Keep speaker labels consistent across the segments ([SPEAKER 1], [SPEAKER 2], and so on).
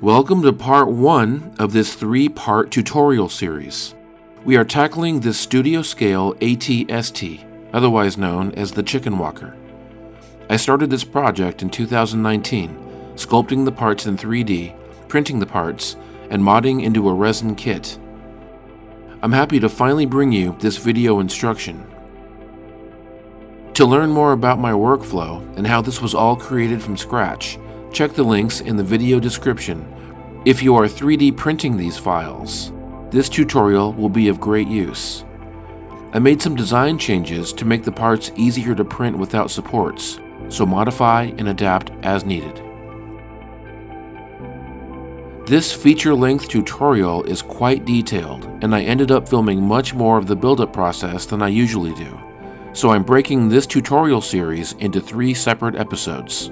[SPEAKER 1] Welcome to part 1 of this 3-part tutorial series. We are tackling this studio scale AT-ST, otherwise known as the Chicken Walker. I started this project in 2019, sculpting the parts in 3D, printing the parts, and modding into a resin kit. I'm happy to finally bring you this video instruction. To learn more about my workflow and how this was all created from scratch, check the links in the video description. If you are 3D printing these files, this tutorial will be of great use. I made some design changes to make the parts easier to print without supports, so modify and adapt as needed. This feature-length tutorial is quite detailed, and I ended up filming much more of the build-up process than I usually do, so I'm breaking this tutorial series into 3 separate episodes.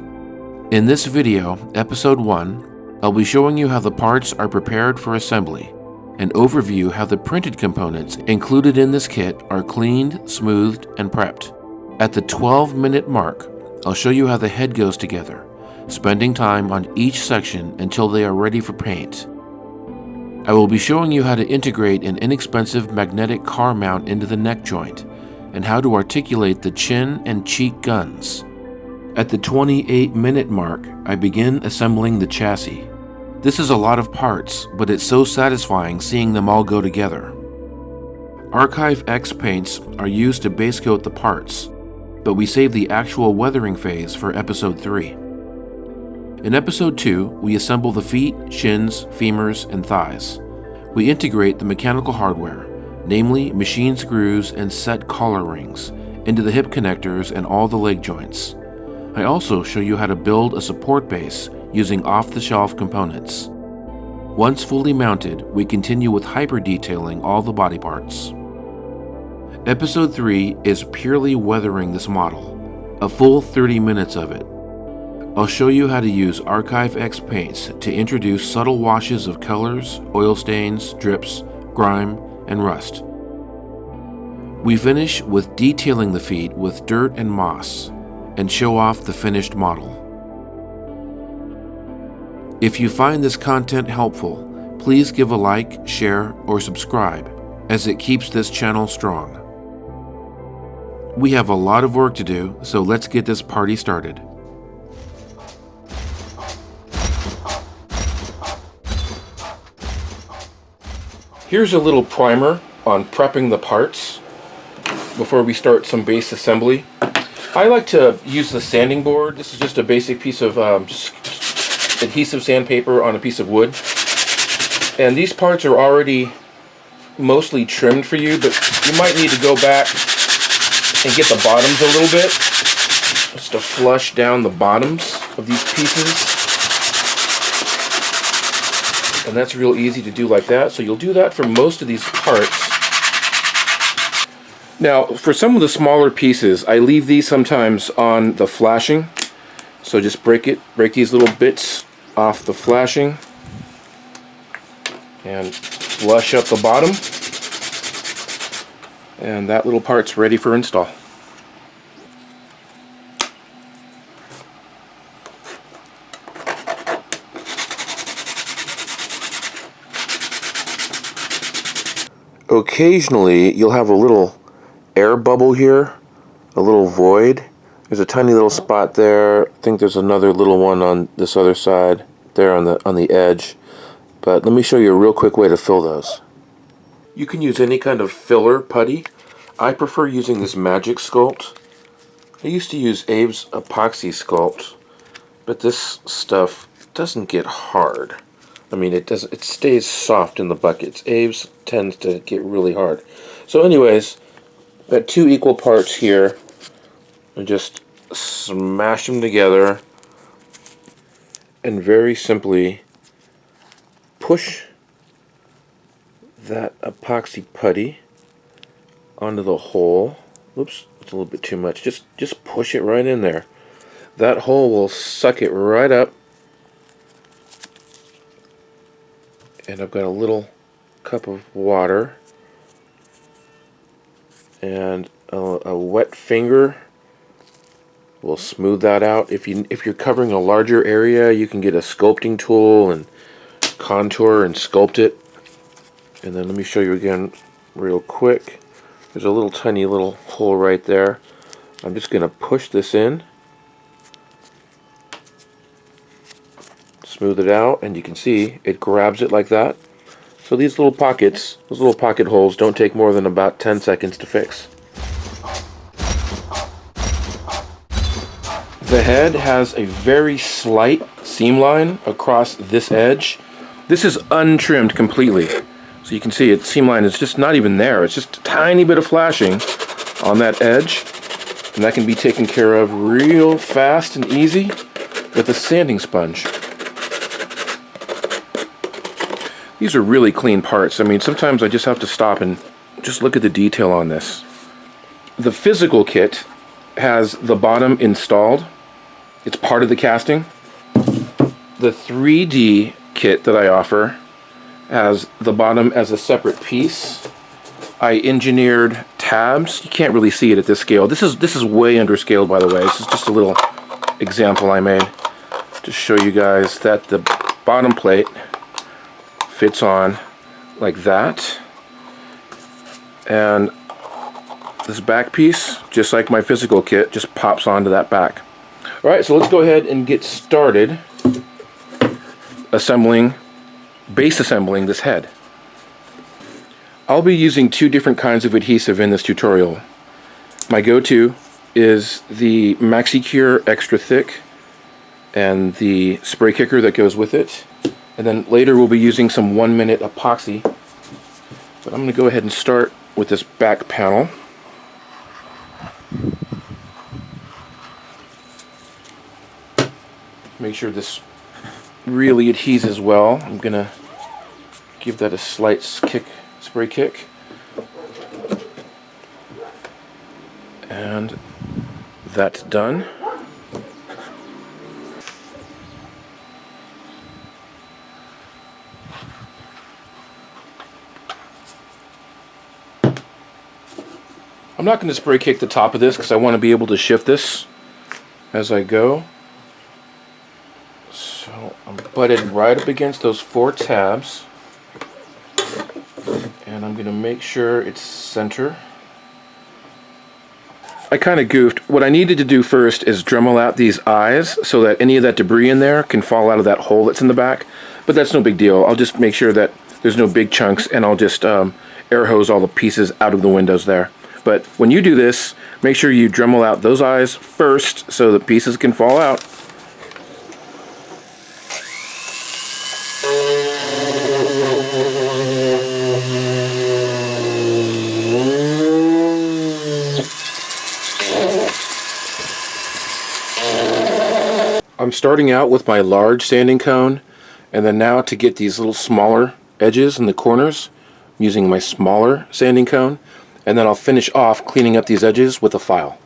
[SPEAKER 1] In this video, episode 1, I'll be showing you how the parts are prepared for assembly, and overview how the printed components included in this kit are cleaned, smoothed, and prepped. At the 12-minute mark, I'll show you how the head goes together, spending time on each section until they are ready for paint. I will be showing you how to integrate an inexpensive magnetic car mount into the neck joint, and how to articulate the chin and cheek guns. At the 28-minute mark, I begin assembling the chassis. This is a lot of parts, but it's so satisfying seeing them all go together. Archive X paints are used to base coat the parts, but we save the actual weathering phase for episode 3. In episode 2, we assemble the feet, shins, femurs, and thighs. We integrate the mechanical hardware, namely machine screws and set collar rings, into the hip connectors and all the leg joints. I also show you how to build a support base using off-the-shelf components. Once fully mounted, we continue with hyper-detailing all the body parts. Episode 3 is purely weathering this model, a full 30 minutes of it. I'll show you how to use Archive X paints to introduce subtle washes of colors, oil stains, drips, grime, and rust. We finish with detailing the feet with dirt and moss, and show off the finished model. If you find this content helpful, please give a like, share, or subscribe, as it keeps this channel strong. We have a lot of work to do, so let's get this party started. Here's a little primer on prepping the parts before we start some base assembly. I like to use the sanding board. This is just a basic piece of just adhesive sandpaper on a piece of wood. And these parts are already mostly trimmed for you, but you might need to go back and get the bottoms a little bit, just to flush down the bottoms of these pieces. And that's real easy to do like that. So you'll do that for most of these parts. Now, for some of the smaller pieces, I leave these sometimes on the flashing. So just break these little bits off the flashing and flush up the bottom. And that little part's ready for install. Occasionally, you'll have a little air bubble here, a little void. There's a tiny little spot there. I think there's another little one on this other side there on the edge. But let me show you a real quick way to fill those. You can use any kind of filler putty. I prefer using this Magic Sculpt. I used to use Abe's Epoxy Sculpt, but this stuff doesn't get hard. I mean, it stays soft in the buckets. Abe's tends to get really hard. So anyways, got 2 equal parts here. And just smash them together and very simply push that epoxy putty onto the hole. Oops, it's a little bit too much. Just push it right in there. That hole will suck it right up. And I've got a little cup of water and a wet finger will smooth that out. If you're covering a larger area, you can get a sculpting tool and contour and sculpt it. And then let me show you again real quick. There's a little tiny little hole right there. I'm just going to push this in, smooth it out, and you can see it grabs it like that. So these little pockets, those little pocket holes, don't take more than about 10 seconds to fix. The head has a very slight seam line across this edge. This is untrimmed completely. So you can see its seam line is just not even there. It's just a tiny bit of flashing on that edge. And that can be taken care of real fast and easy with a sanding sponge. These are really clean parts. I mean, sometimes I just have to stop and just look at the detail on this. The physical kit has the bottom installed. It's part of the casting. The 3D kit that I offer has the bottom as a separate piece. I engineered tabs. You can't really see it at this scale. This is way under scale, by the way. This is just a little example I made to show you guys that the bottom plate fits on like that. And this back piece, just like my physical kit, just pops onto that back. Alright, so let's go ahead and get started base assembling this head. I'll be using two different kinds of adhesive in this tutorial. My go-to is the MaxiCure Extra Thick and the spray kicker that goes with it. And then later we'll be using some 1-minute epoxy. But I'm going to go ahead and start with this back panel. Make sure this really adheses well. I'm going to give that a slight spray kick. And that's done. I'm not going to spray kick the top of this because I want to be able to shift this as I go. So I'm butted right up against those 4 tabs, and I'm going to make sure it's center. I kind of goofed. What I needed to do first is Dremel out these eyes so that any of that debris in there can fall out of that hole that's in the back, but that's no big deal. I'll just make sure that there's no big chunks, and I'll just air hose all the pieces out of the windows there. But when you do this, make sure you Dremel out those eyes first so the pieces can fall out. I'm starting out with my large sanding cone, and then now to get these little smaller edges in the corners, I'm using my smaller sanding cone, and then I'll finish off cleaning up these edges with a file.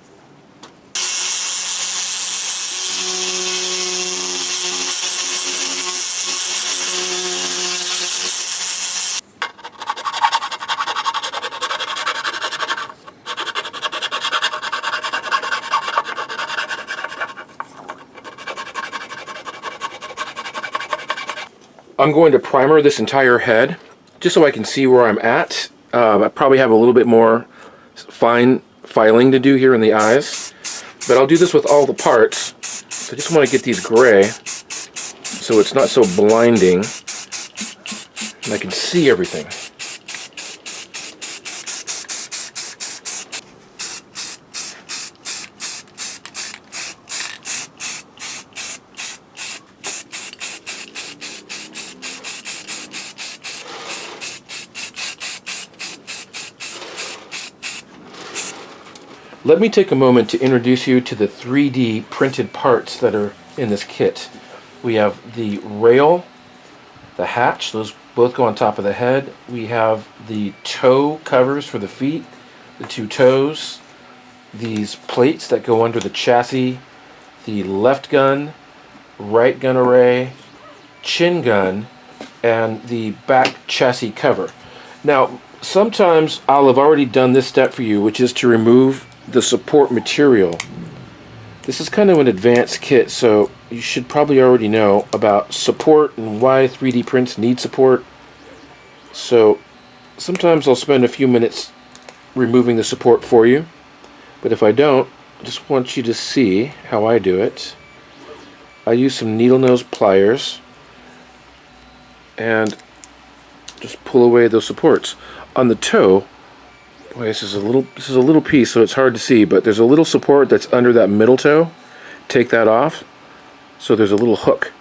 [SPEAKER 1] I'm going to primer this entire head just so I can see where I'm at. I probably have a little bit more fine filing to do here in the eyes, but I'll do this with all the parts. So I just want to get these gray so it's not so blinding and I can see everything. Let me take a moment to introduce you to the 3D printed parts that are in this kit. We have the rail, the hatch, those both go on top of the head. We have the toe covers for the feet, the 2 toes, these plates that go under the chassis, the left gun, right gun array, chin gun, and the back chassis cover. Now, sometimes I'll have already done this step for you, which is to remove the support material. This is kind of an advanced kit, so you should probably already know about support and why 3D prints need support. So sometimes I'll spend a few minutes removing the support for you, but if I don't, I just want you to see how I do it. I use some needle nose pliers and just pull away those supports. On the toe, boy, this is a little piece, so it's hard to see, but there's a little support that's under that middle toe. Take that off. So there's a little hook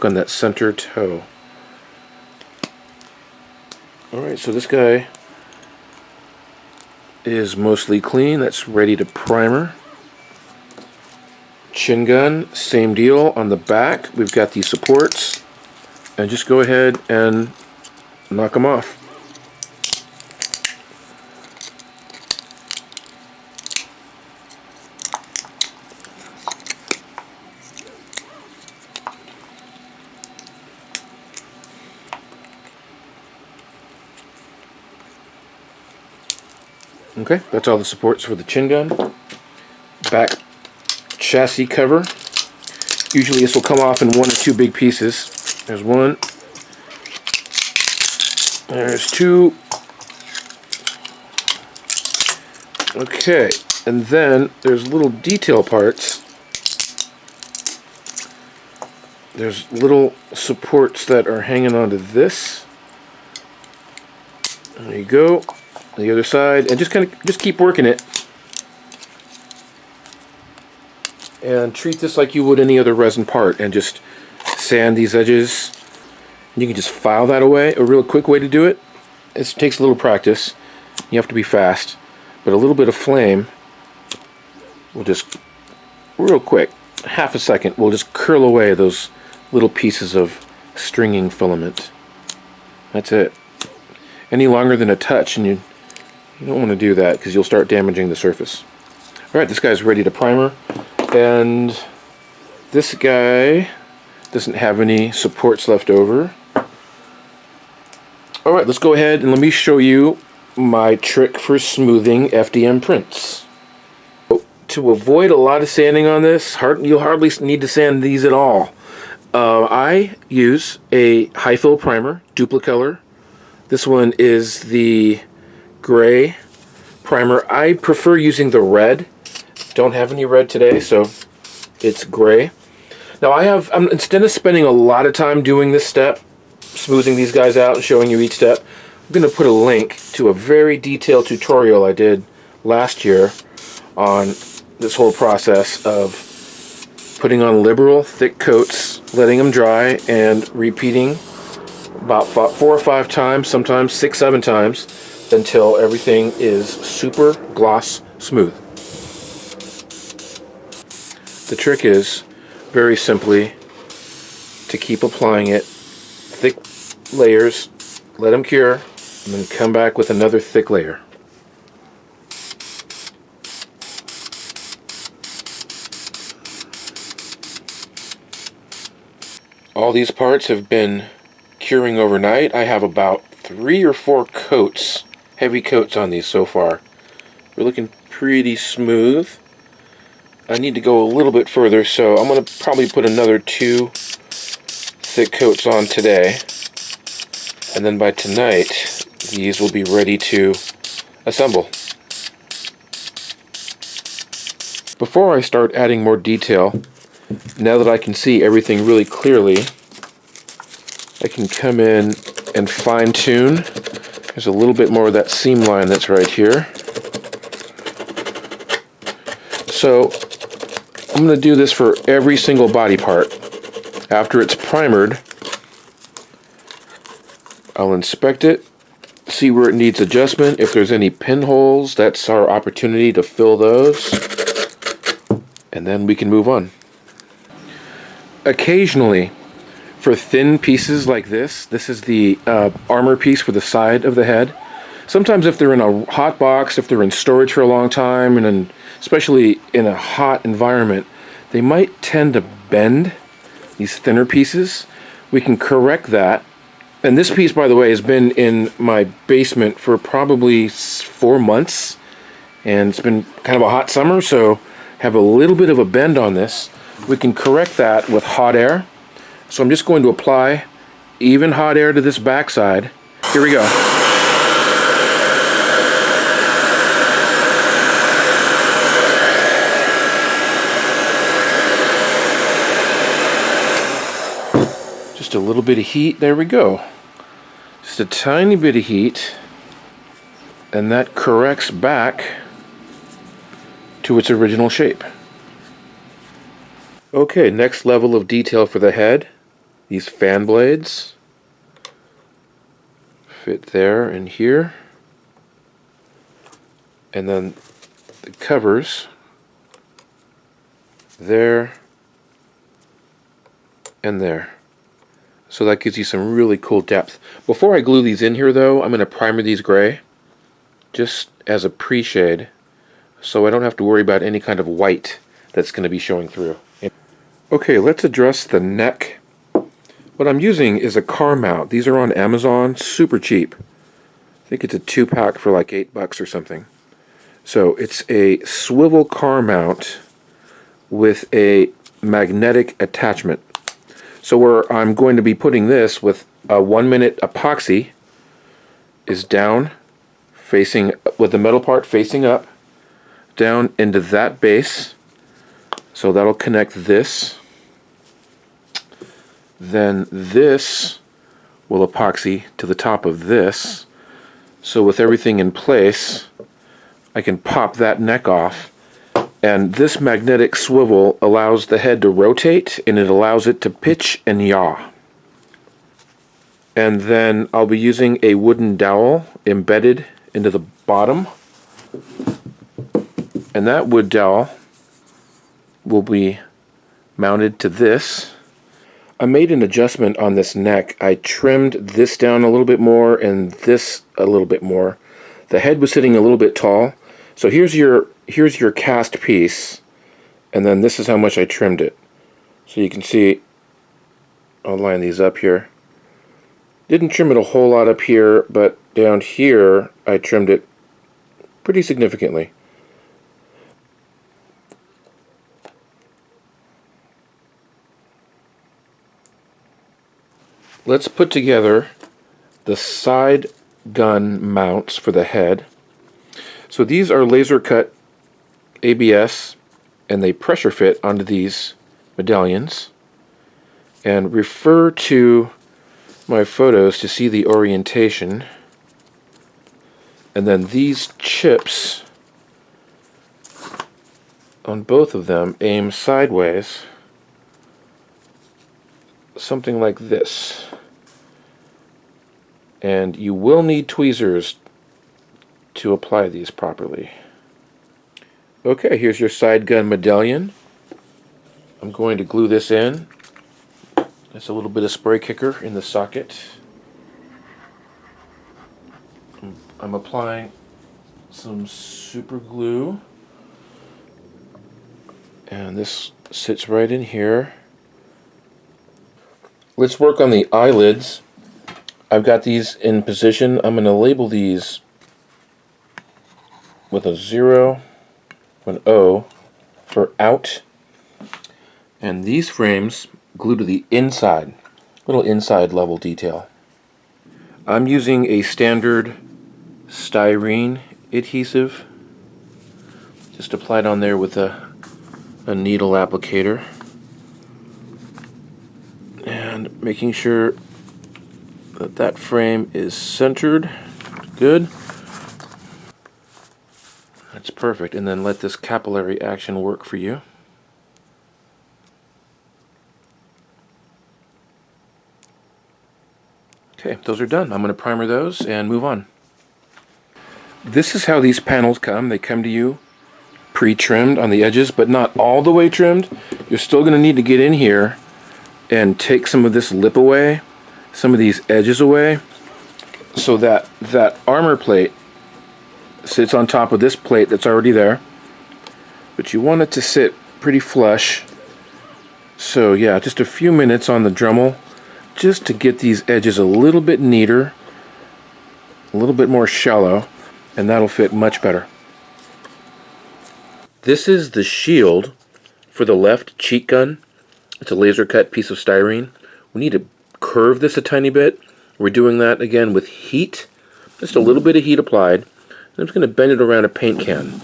[SPEAKER 1] on that center toe. Alright, so this guy is mostly clean. That's ready to primer. Chin gun, same deal. On the back, we've got these supports. And just go ahead and knock them off. Okay, that's all the supports for the chin gun. Back chassis cover. Usually this will come off in 1 or 2 big pieces. There's 1. There's 2. Okay, and then there's little detail parts. There's little supports that are hanging onto this. There you go. The other side, and just keep working it. And treat this like you would any other resin part, and just sand these edges. And you can just file that away. A real quick way to do it. It takes a little practice. You have to be fast, but a little bit of flame will just, real quick, half a second, will just curl away those little pieces of stringing filament. That's it. Any longer than a touch, and you don't want to do that because you'll start damaging the surface. Alright, this guy's ready to primer, and this guy doesn't have any supports left over. Alright, let's go ahead and let me show you my trick for smoothing FDM prints. To avoid a lot of sanding on this, you'll hardly need to sand these at all. I use a high fill primer, Duplicolor. This one is the gray primer. I prefer using the red. Don't have any red today, so it's gray. Now instead of spending a lot of time doing this step, smoothing these guys out and showing you each step, I'm going to put a link to a very detailed tutorial I did last year on this whole process of putting on liberal thick coats, letting them dry, and repeating about 4 or 5 times, sometimes 6, 7 times, until everything is super gloss smooth. The trick is, very simply, to keep applying it, thick layers, let them cure, and then come back with another thick layer. All these parts have been curing overnight. I have about 3 or 4 coats, heavy coats on these so far. We're looking pretty smooth. I need to go a little bit further, so I'm going to probably put another 2 thick coats on today. And then by tonight, these will be ready to assemble. Before I start adding more detail, now that I can see everything really clearly, I can come in and fine tune. There's a little bit more of that seam line that's right here. So I'm going to do this for every single body part. After it's primered, I'll inspect it, see where it needs adjustment. If there's any pinholes, that's our opportunity to fill those, and then we can move on. Occasionally, for thin pieces like this is the armor piece for the side of the head. Sometimes if they're in a hot box, if they're in storage for a long time, and especially in a hot environment, they might tend to bend, these thinner pieces. We can correct that. And this piece, by the way, has been in my basement for probably 4 months, and it's been kind of a hot summer, so have a little bit of a bend on this. We can correct that with hot air. So I'm just going to apply even hot air to this backside. Here we go. Just a little bit of heat, there we go. Just a tiny bit of heat, and that corrects back to its original shape. Okay, next level of detail for the head. These fan blades fit there and here. And then the covers there and there. So that gives you some really cool depth. Before I glue these in here though, I'm going to primer these gray just as a pre-shade so I don't have to worry about any kind of white that's going to be showing through. Okay, let's address the neck. What I'm using is a car mount. These are on Amazon, super cheap. I think it's a 2-pack for like $8 or something. So it's a swivel car mount with a magnetic attachment. So where I'm going to be putting this with a 1-minute epoxy is down, facing, with the metal part facing up, down into that base. So that'll connect this. Then this will epoxy to the top of this. So with everything in place, I can pop that neck off. And this magnetic swivel allows the head to rotate, and it allows it to pitch and yaw. And then I'll be using a wooden dowel embedded into the bottom. And that wood dowel will be mounted to this. I made an adjustment on this neck. I trimmed this down a little bit more and this a little bit more. The head was sitting a little bit tall. So here's your cast piece, and then this is how much I trimmed it. So you can see, I'll line these up here. Didn't trim it a whole lot up here, but down here I trimmed it pretty significantly. Let's put together the side gun mounts for the head. So these are laser cut ABS, and they pressure fit onto these medallions. And refer to my photos to see the orientation. And then these chips on both of them aim sideways, something like this. And you will need tweezers to apply these properly. Okay, here's your side gun medallion. I'm going to glue this in. There's a little bit of spray kicker in the socket. I'm applying some super glue. And this sits right in here. Let's work on the eyelids. I've got these in position. I'm going to label these with a 0, an O for out. And these frames glue to the inside, little inside level detail. I'm using a standard styrene adhesive, just applied on there with a needle applicator, and making sure that that frame is centered. Good. That's perfect. And then let this capillary action work for you. Okay, those are done. I'm going to primer those and move on. This is how these panels come. They come to you pre-trimmed on the edges, but not all the way trimmed. You're still going to need to get in here and take some of this lip away, some of these edges away, so that that armor plate sits on top of this plate that's already there. But you want it to sit pretty flush. So yeah, just a few minutes on the Dremel just to get these edges a little bit neater, a little bit more shallow, and that'll fit much better. This is the shield For the left cheek gun, it's a laser cut piece of styrene. We need to curve this a tiny bit. We're doing that again with heat, just a little bit of heat applied. I'm just going to bend it around a paint can.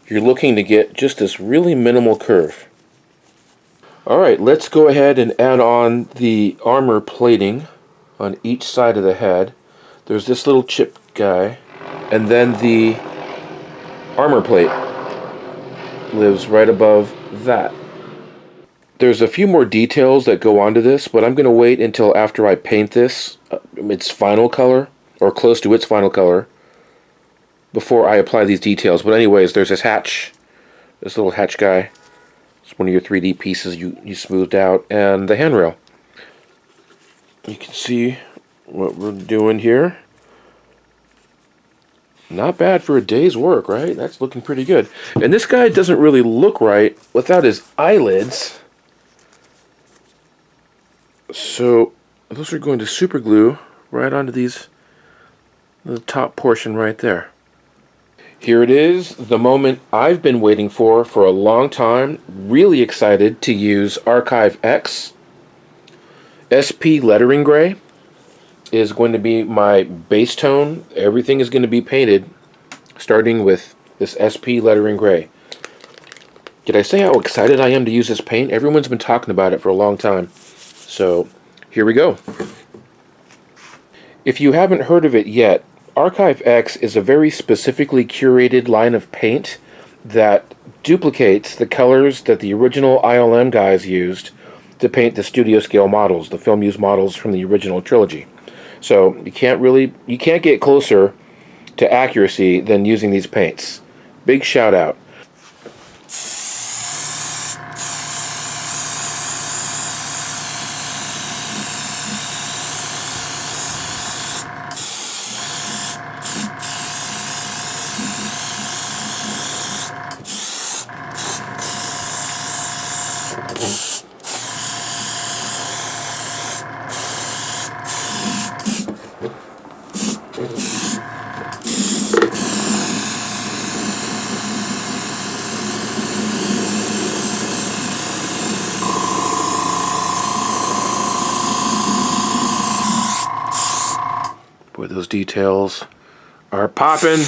[SPEAKER 1] You're looking to get just this really minimal curve. Alright, let's go ahead and add on the armor plating on each side of the head. There's this little chip guy, and then the armor plate lives right above that. There's a few more details that go onto this, but I'm going to wait until after I paint this its final color, or close to its final color, before I apply these details. But anyways, there's this hatch, this little hatch guy. It's one of your 3D pieces you smoothed out, and the handrail. You can see what we're doing here. Not bad for a day's work, right? That's looking pretty good. And this guy doesn't really look right without his eyelids. So those are going to super glue right onto the top portion right there. Here it is, the moment I've been waiting for a long time. Really excited to use Archive X. SP Lettering Gray is going to be my base tone. Everything is going to be painted starting with this SP Lettering Gray. Did I say how excited I am to use this paint? Everyone's been talking about it for a long time. So here we go. If you haven't heard of it yet, Archive X is a very specifically curated line of paint that duplicates the colors that the original ILM guys used to paint the studio scale models, the film use models from the original trilogy. So you can't get closer to accuracy than using these paints. Big shout out. Boy, those details are popping.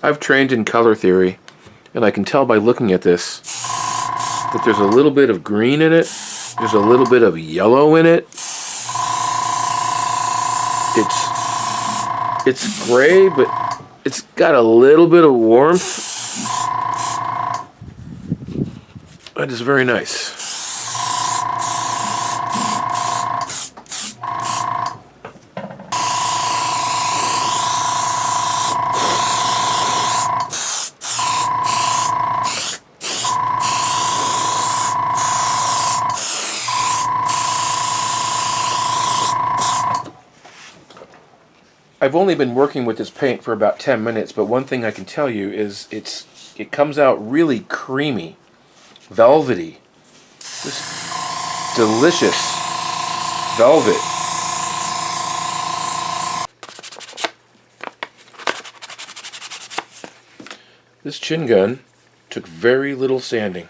[SPEAKER 1] I've trained in color theory, and I can tell by looking at this that there's a little bit of green in it, there's a little bit of yellow in it. It's gray, but it's got a little bit of warmth. That is very nice. I've only been working with this paint for about 10 minutes, but one thing I can tell you is it comes out really creamy, velvety, just delicious velvet. This chin gun took very little sanding.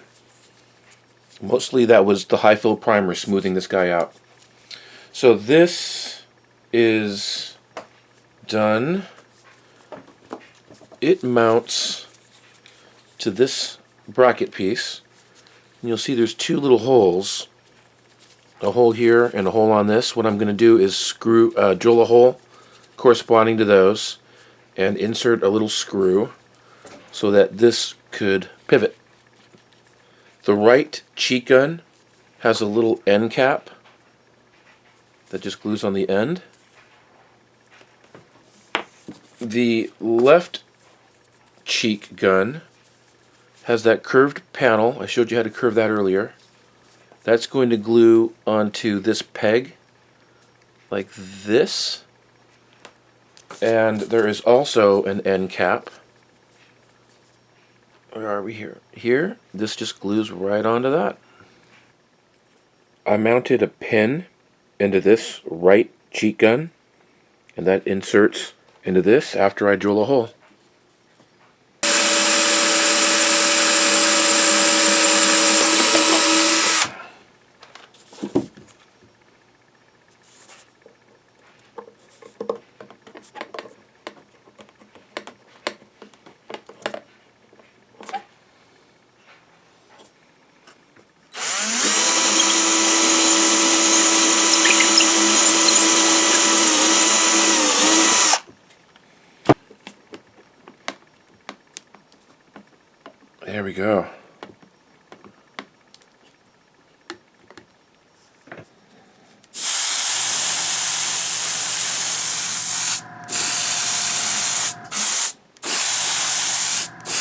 [SPEAKER 1] Mostly that was the high fill primer smoothing this guy out. So this is done. It mounts to this bracket piece, and you'll see there's two little holes a hole here and a hole on this. What I'm going to do is drill a hole corresponding to those and insert a little screw so that this could pivot. The right cheek gun has a little end cap that just glues on the end. The left cheek gun has that curved panel. I showed you how to curve that earlier. That's going to glue onto this peg like this. And there is also an end cap. Where are we here? Here, this just glues right onto that. I mounted a pin into this right cheek gun, and that inserts into this after I drill a hole. There we go.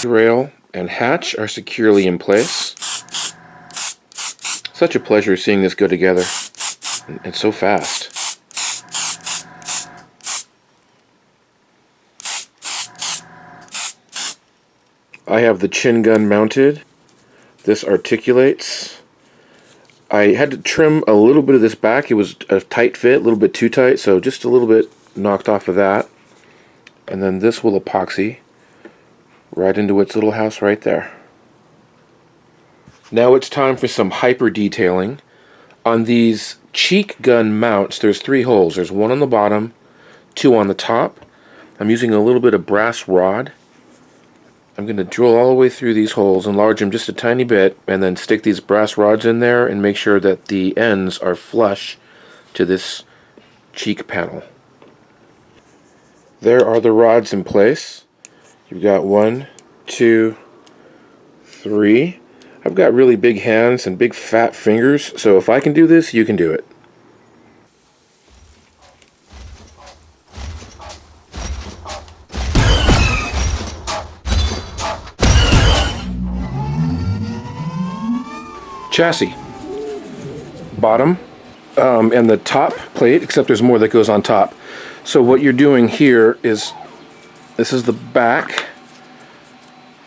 [SPEAKER 1] The rail and hatch are securely in place. Such a pleasure seeing this go together. And so fast. I have the chin gun mounted. This articulates. I had to trim a little bit of this back. It was a tight fit, a little bit too tight, so just a little bit knocked off of that. And then this will epoxy right into its little house right there. Now it's time for some hyper detailing. On these cheek gun mounts, there's 3 holes. There's 1 on the bottom, 2 on the top. I'm using a little bit of brass rod. I'm going to drill all the way through these holes, enlarge them just a tiny bit, and then stick these brass rods in there and make sure that the ends are flush to this cheek panel. There are the rods in place. You've got 1, 2, 3. I've got really big hands and big fat fingers, so if I can do this, you can do it. Chassis, bottom, and the top plate, except there's more that goes on top. So what you're doing here is, this is the back,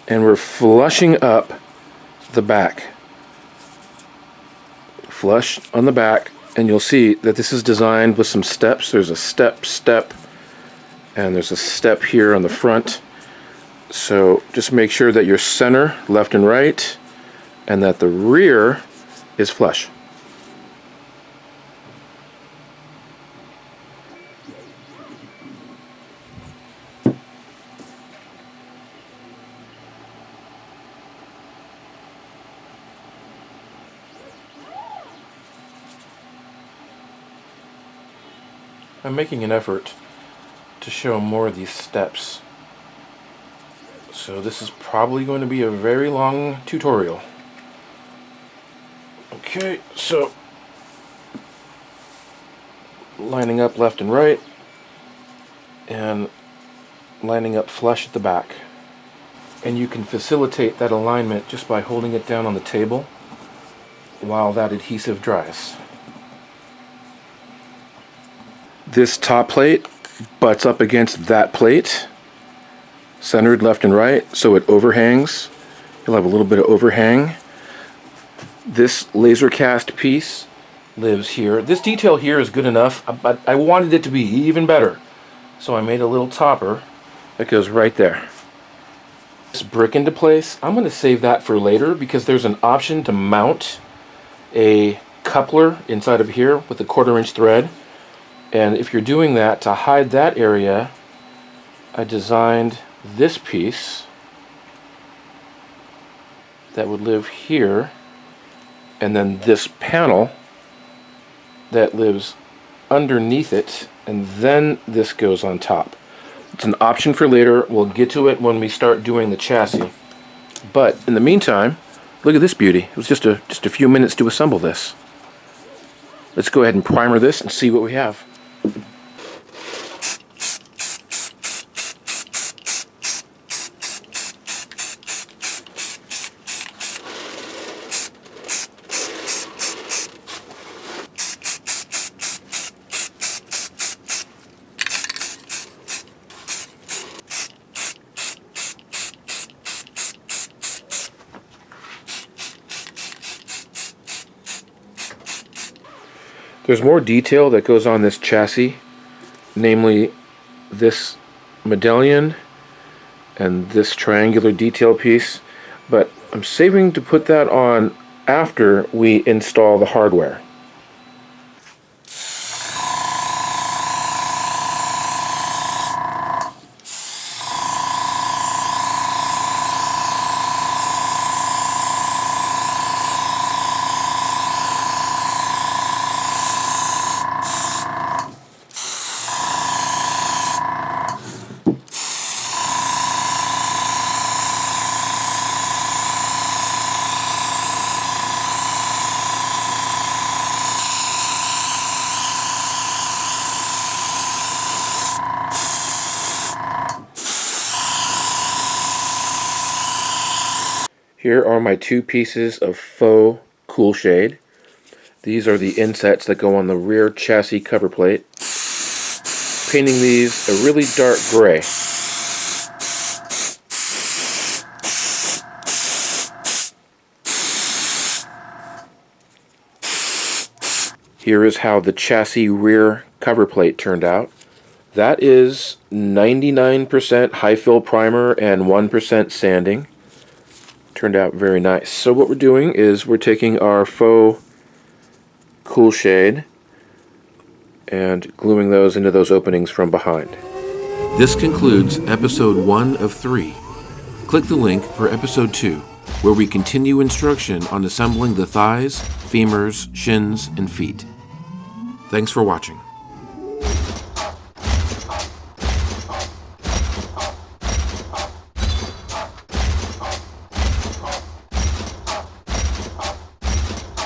[SPEAKER 1] and we're flushing up the back. Flush on the back, and you'll see that this is designed with some steps. There's a step, and there's a step here on the front. So just make sure that your center, left and right, and that the rear is flush. I'm making an effort to show more of these steps. So this is probably going to be a very long tutorial. Okay, so lining up left and right, and lining up flush at the back. And you can facilitate that alignment just by holding it down on the table while that adhesive dries. This top plate butts up against that plate, centered left and right, so it overhangs. You'll have a little bit of overhang. This laser cast piece lives here. This detail here is good enough, but I wanted it to be even better. So I made a little topper that goes right there. This brick into place, I'm going to save that for later because there's an option to mount a coupler inside of here with a 1/4" thread. And if you're doing that, to hide that area, I designed this piece that would live here. And then this panel that lives underneath it, and then this goes on top. It's an option for later. We'll get to it when we start doing the chassis. But in the meantime, look at this beauty. It was just a few minutes to assemble this. Let's go ahead and primer this and see what we have. There's more detail that goes on this chassis, namely this medallion and this triangular detail piece, but I'm saving to put that on after we install the hardware. Here are my two pieces of faux cool shade. These are the insets that go on the rear chassis cover plate. Painting these a really dark gray. Here is how the chassis rear cover plate turned out. That is 99% high fill primer and 1% sanding. Turned out very nice. So what we're doing is we're taking our faux cool shade and gluing those into those openings from behind. This concludes episode 1 of 3. Click the link for episode 2, where we continue instruction on assembling the thighs, femurs, shins, and feet. Thanks for watching.